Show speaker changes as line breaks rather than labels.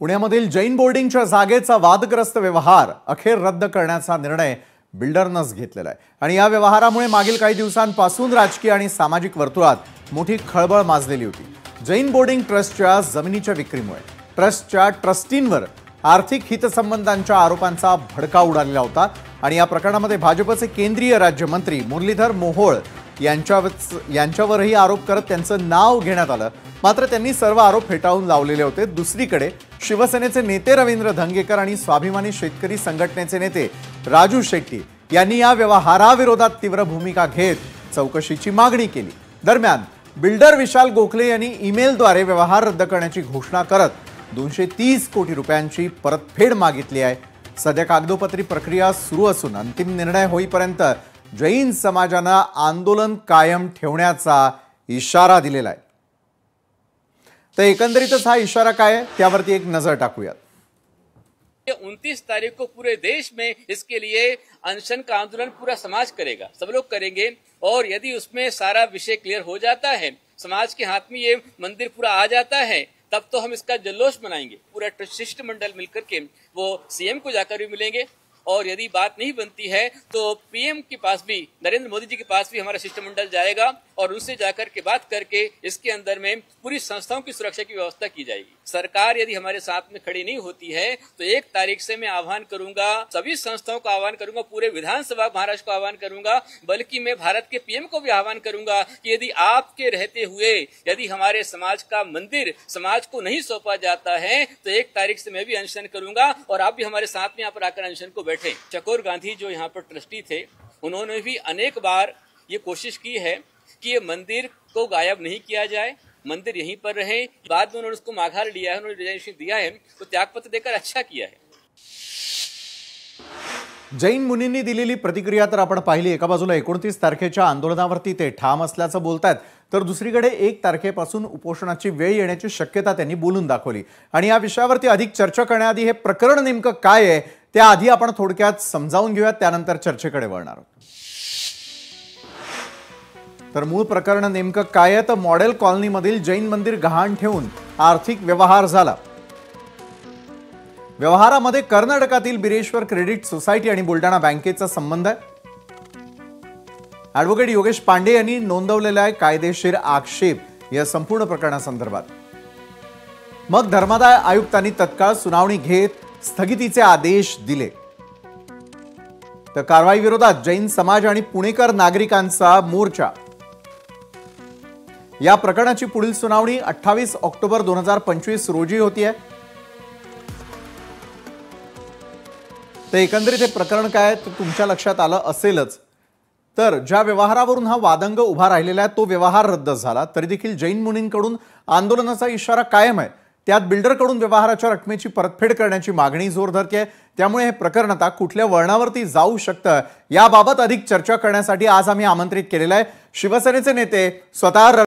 पुण्यामधील जैन बोर्डिंगच्या जागेचा वादग्रस्त व्यवहार अखेर रद्द करण्याचा निर्णय बिल्डरनंच घेतलेला आहे आणि या व्यवहारामुळे मागील काही दिवसांपासून राजकीय आणि सामाजिक वर्तुळात मोठी खळबळ माजलेली होती। जैन बोर्डिंग ट्रस्टच्या जमिनीच्या विक्रीमुळे ट्रस्टच्या ट्रस्टींवर आर्थिक हितसंबंधांच्या आरोपांचा भडका उडालेला होता आणि या प्रकरणामध्ये भाजपचे केंद्रीय राज्यमंत्री मुरलीधर मोहोळ यांच्यावरही आरोप करत त्यांचं नाव घेण्यात आलं। मात्र त्यांनी सर्व आरोप फेटाळून लावलेले होते। दुसरीकडे शिवसेनेचे नेते रवींद्र धंगेकर आणि स्वाभिमानी शेतकरी संघटनेचे नेते राजू शेट्टी यांनी या व्यवहाराविरोधात तीव्र भूमिका घेत चौकशीची मागणी केली। दरम्यान बिल्डर विशाल गोखले यांनी ईमेलद्वारे व्यवहार रद्द करण्याची घोषणा करत 230 कोटी रुपयांची परतफेड मागितली आहे। सध्या कागदोपत्री प्रक्रिया सुरू असून अंतिम निर्णय होईपर्यंत जैन समाजानं आंदोलन कायम ठेवण्याचा इशारा दिलेला आहे। तर एकंदरीतच हा इशारा काय आहे त्यावरती एक नजर टाकूया।
29 तारीख को पूरे देश में इसके लिए अनशन का आंदोलन पूरा समाज करेगा, सब लोग करेंगे। और यदि उसमें सारा विषय क्लियर हो जाता है, समाज के हाथ में ये मंदिर पूरा आ जाता है, तब तो हम इसका जल्लोष मनाएंगे। पूरा शिष्टमंडल मिलकर के वो सीएम को जाकर भी मिलेंगे और यदि बात नहीं बनती है तो पीएम के पास भी, नरेंद्र मोदी जी के पास भी हमारा शिष्टमंडल जाएगा और उनसे जाकर के बात करके इसके अंदर में पूरी संस्थाओं की सुरक्षा की व्यवस्था की जाएगी। सरकार यदि हमारे साथ में खड़ी नहीं होती है तो 1 तारीख से मैं आह्वान करूंगा, सभी संस्थाओं का आह्वान करूंगा, पूरे विधानसभा महाराष्ट्र को आह्वान करूंगा, बल्कि मैं भारत के पीएम को भी आह्वान करूंगा कि यदि आपके रहते हुए यदि हमारे समाज का मंदिर समाज को नहीं सौंपा जाता है तो 1 तारीख से मैं भी अनशन करूंगा और आप भी हमारे साथ में यहाँ पर आकर अनशन को बैठे। चकोर गांधी जो यहाँ पर ट्रस्टी थे, उन्होंने भी अनेक बार ये कोशिश की है कि ये मंदिर को गायब नहीं किया जाए, मंदिर यहीं पर रहे। बाद में उन्होंने उसको माघार लिया है, उन्होंने रिजाइनेशन दिया है, तो त्यागपत्र देकर अच्छा किया है।
जैन मुनींनी दिलेली प्रतिक्रिया तर आपण पाहिली। एका बाजूला 29 तारखेच्या आंदोलनावरती ते ठाम असल्याचं बोलतात, तर दुसरीकडे 1 तारखेपासून उपोषणाची वेळ येण्याची शक्यता त्यांनी बोलून दाखवली। आणि या विषयावरती अधिक चर्चा करण्याआधी हे प्रकरण नेमकं काय आहे त्याआधी आपण थोडक्यात समजावून घेऊयात, त्यानंतर चर्चेकडे वळणार आहोत। तर मूळ प्रकरण नेमकं काय आहे तर मॉडेल कॉलनीमधील जैन मंदिर गहाण ठेवून आर्थिक व्यवहार झाला। व्यवहारामध्ये कर्नाटकातील बिरेश्वर क्रेडिट सोसायटी आणि बुलढाणा बँकेचा संबंध आहे। ॲडव्होकेट योगेश पांडे यांनी नोंदवलेला आहे कायदेशीर आक्षेप या संपूर्ण प्रकरणासंदर्भात। मग धर्मादाय आयुक्तांनी तत्काळ सुनावणी घेत स्थगितीचे आदेश दिले। तर कारवाई विरोधात जैन समाज आणि पुणेकर नागरिकांचा मोर्चा। या प्रकरणाची पुढील सुनावणी 28 ऑक्टोबर 2025 रोजी होती आहे। तर एकंदरीत हे प्रकरण काय तर तुमच्या लक्षात आलं असेलच। तर ज्या व्यवहारावरून हा वादंग उभा राहिलेला आहे तो व्यवहार रद्द झाला, तरी देखील जैन मुनींकडून आंदोलनाचा इशारा कायम आहे। त्यात बिल्डरकडून व्यवहाराच्या रकमेची परतफेड करण्याची मागणी जोर धरते। त्यामुळे हे प्रकरण आता कुठल्या वळणावरती जाऊ शकतं याबाबत अधिक चर्चा करण्यासाठी आज आम्ही आमंत्रित केलेलं आहे शिवसेनेचे नेते स्वतः